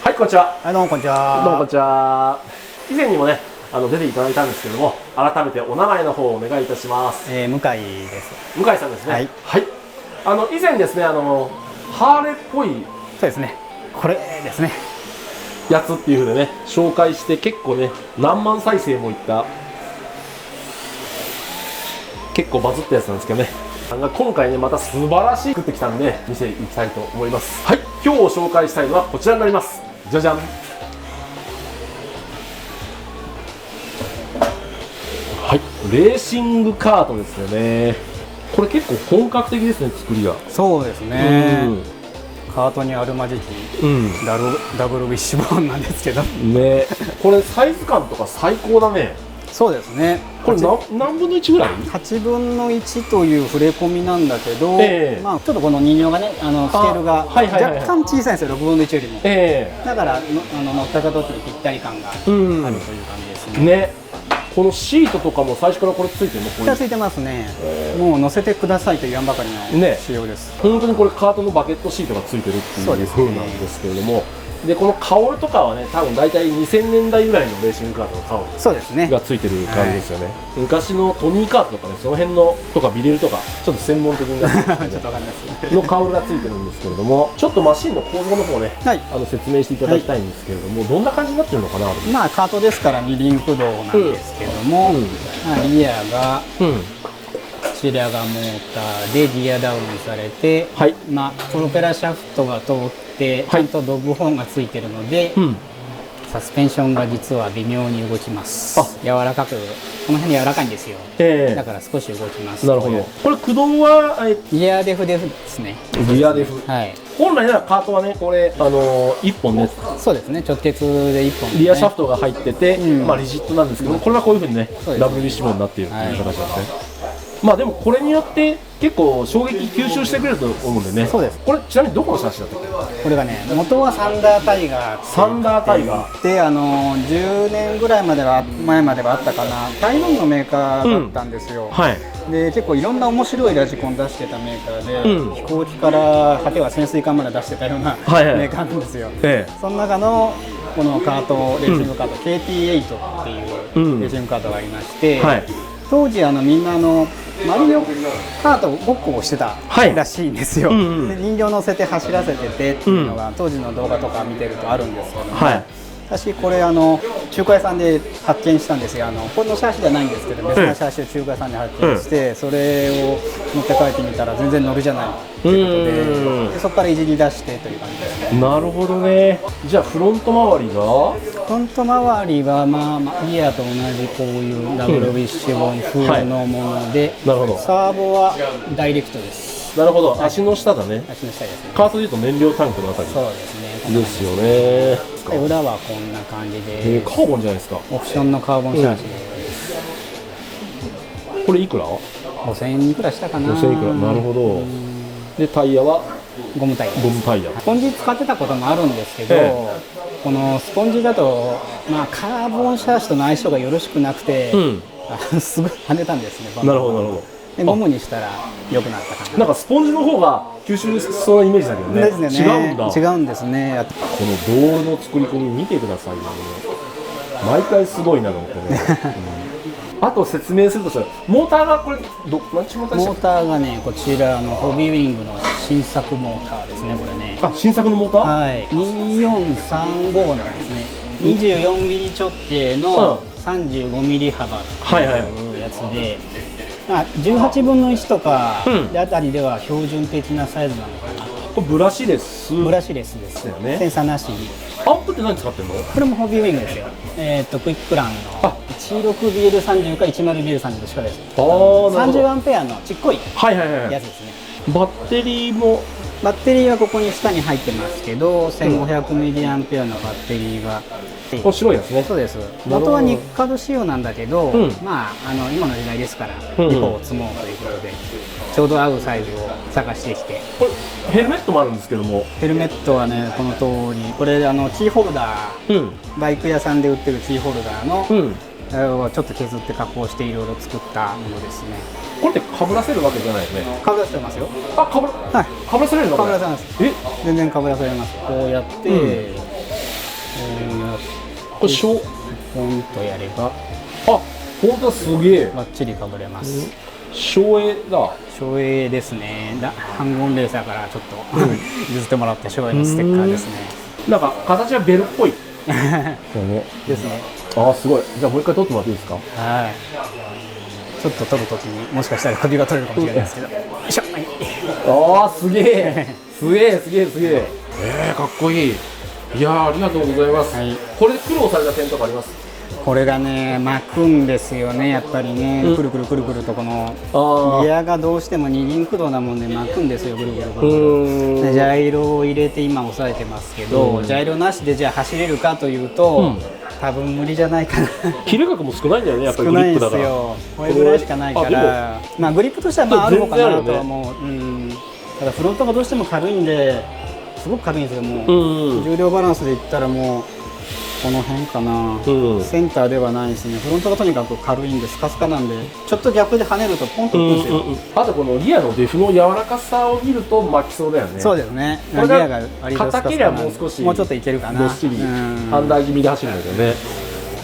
はい、こんにちは。はい、どうもこんにちは。どうもこんにちは。以前にもね、出ていただいたんですけども、改めてお名前の方をお願いいたします。向井です。向井さんですね。はい。はい。以前ですね、ハーレーっぽいそうですね。これですね。やつっていう風でね、紹介して結構ね、何万再生もいった、結構バズったやつなんですけどね。今回ね、また素晴らしい作ってきたんで、見せていきたいと思います。はい。今日紹介したいのはこちらになります。じゃじゃん。はい、レーシングカートですよね。これ結構本格的ですね、作りが。そうですね。カートにあるまじき、ダブルウィッシュボーンなんですけどね。これサイズ感とか最高だね。そうですね。これ何分の1ぐらい？8分の1という触れ込みなんだけど、まあちょっとこの人形がね、スケールが若干小さいんですよ、6分の1よりも。だから乗った時にぴったり感があるという感じですね。このシートとかも最初からこれついてるの？ついてますね。もう乗せてくださいと言わんばかりの仕様です。本当にこれカートのバケットシートがついてるっていう風なんですけれども。でこのカウルとかはね、多分大体2000年代ぐらいのレーシングカートのカウルがついてる感じですよね。昔のトニーカートとかね、その辺のとかビレルとかちょっと専門的になってのカウルがついてるんですけれども、ちょっとマシンの構造の方ね、説明していただきたいんですけれども、どんな感じになってるのかな。まあカートですから二輪駆動なんですけども、リアがこちらがモーターでギアダウンされて、プロペラシャフトが通ってちゃんとドッグホーンがついてるので、サスペンションが実は微妙に動きます。柔らかく、この辺柔らかいんですよ。だから少し動きます。なるほど。これ駆動はギアデフですね。ギアデフ。はい。本来ならカートはね、これ1本ね。そうですね。直結で1本。リアシャフトが入ってて、まあリジットなんですけど、これはこういう風にね、ダブルウィッシュボーンになっているという形なんですね。まあでもこれによって結構衝撃吸収してくれると思うんでね。そうです。これちなみにどこのシャシだったっけ？これがね、元はサンダータイガー。サンダータイガー。で、10年ぐらい前まではあったかな。台湾のメーカーだったんですよ。はい。で、結構いろんな面白いラジコン出してたメーカーで、飛行機から果ては潜水艦まで出してたようなメーカーなんですよ。その中のこのカートレーシングカート KT8 っていうレーシングカートがありまして、当時みんなマリオカートごっこをしてたらしいんですよ。で人形乗せて走らせててっていうのが当時の動画とか見てるとあるんですけども、私これ中華屋さんで発見したんですよ。このシャーシじゃないんですけど、別のシャーシを中華屋さんで発見して、それを持って帰ってみたら全然乗るじゃないということで、そこからいじり出してという感じですね。なるほどね。じゃあフロント周りが？フロント周りはリアと同じこういうダブルウィッシュボーン風のもので、サーボはダイレクトです。なるほど。足の下だね。足の下ですね。カートでいうと燃料タンクのあたり。そうですね。ですよね。裏はこんな感じで。カーボンじゃないですか。オプションのカーボンシャーシです。これいくら？5000円いくらしたかな。5000円いくら。なるほど。でタイヤはゴムタイヤ。ゴムタイヤ。スポンジ使ってたこともあるんですけど、このスポンジだとカーボンシャーシとの相性がよろしくなくて、すごい跳ねたんですね。なるほどなるほど。でゴムにしたら良くなったかな。なんかスポンジの方が吸収しそうなイメージだけどね。違うんだ。違うんですね。このドールの作り込み見てくださいよね。毎回すごいなと思ってね。あと説明するとしたら、モーターがこれ何ちモーターでしたっけ？モーターがね、こちらのホビーウィングの新作モーターですね、これね。新作のモーター？はい。2435なんですね。24ミリ直径の35ミリ幅っていうやつで、18分の1とかであたりでは標準的なサイズなのかな。これブラシレス？ブラシレスですよね。センサーなし。アンプって何使ってんの？これもホビーウィングですよ。クイックプランの 16BL30 か 10BL30 どっちかです。30アンペアのちっこいやつですね。バッテリーも？バッテリーはここに下に入ってますけど、1500ミリアンペアのバッテリーが。これ白いやつね。そうです。元はニッカド仕様なんだけど、今の時代ですから2個を積もうということで、ちょうど合うサイズを探してきて。これヘルメットもあるんですけども。ヘルメットはね、この通り、これキーホルダー、バイク屋さんで売ってるキーホルダーの、ちょっと削って加工していろいろ作ったものですね。これってかぶらせるわけじゃないよね。かぶらせてますよ。かぶらせれるの？かぶらせます。全然かぶらせれます。こうやって、これポンとやれば、あ、本当だ、すげえバッチリかぶれます。省エだ。省エですね。ハンゴンレーサーからちょっと譲ってもらった省エのステッカーですね。なんか形はベルっぽいですね。あ、すごい。じゃあもう一回撮ってもらっていいですか。はい。ちょっと撮るときにもしかしたら首が取れるかもしれないですけど。よいしょ。ああ、すげえすげえすげえすげえ。かっこいい。いやありがとうございます。これで苦労された点とかあります？これがね、巻くんですよね、やっぱりね、くるくるくるくると、このギアがどうしても二輪駆動なもんで巻くんですよ、ぐるぐるぐるぐる。ジャイロを入れて今押さえてますけど、ジャイロなしでじゃあ走れるかというと、多分無理じゃないかな。切れ角も少ないんだよね、やっぱりグリップだから。これぐらいしかないから、まあグリップとしてはまああるのかなとは思う。ただフロントがどうしても軽いんで、すごく軽いんですよ。もう重量バランスでいったらもうこの辺かな、センターではないですね。フロントがとにかく軽いんでスカスカなんで、ちょっと逆で跳ねるとポンといくんですよ。あとこのリアのデフの柔らかさを見ると巻きそうだよね。そうですね。これが硬ければもう少しもうちょっといけるかな。どっしりハンダー気味で走るんだけどね。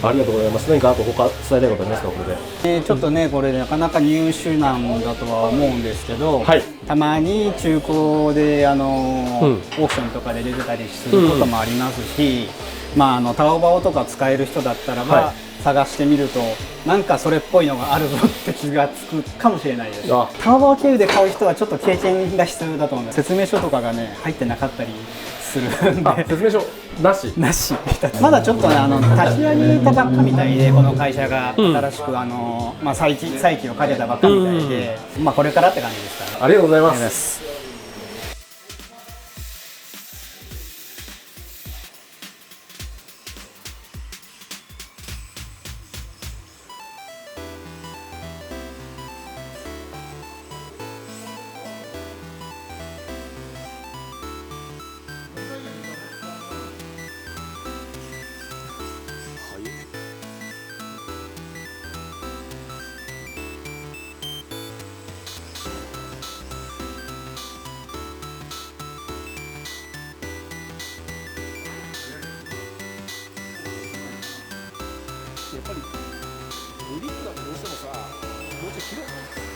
ありがとうございます。何かあと他伝えたいことありますか、これで。ちょっとね、これなかなか入手なんだとは思うんですけど、たまに中古でオークションとかで出てたりすることもありますし、まあタオバオとか使える人だったらば、探してみるとなんかそれっぽいのがあるぞって気がつくかもしれないです。タオバオ経由で買う人はちょっと経験が必要だと思うんです。説明書とかがね入ってなかったりするんで。説明書なしまだちょっとね立ち上げたばっかみたいで、この会社が新しくまあ再起をかけたばっかみたいで、まあこれからって感じですから。ありがとうございます。やっぱりグリップだとどうしてもさ、もうちょい広く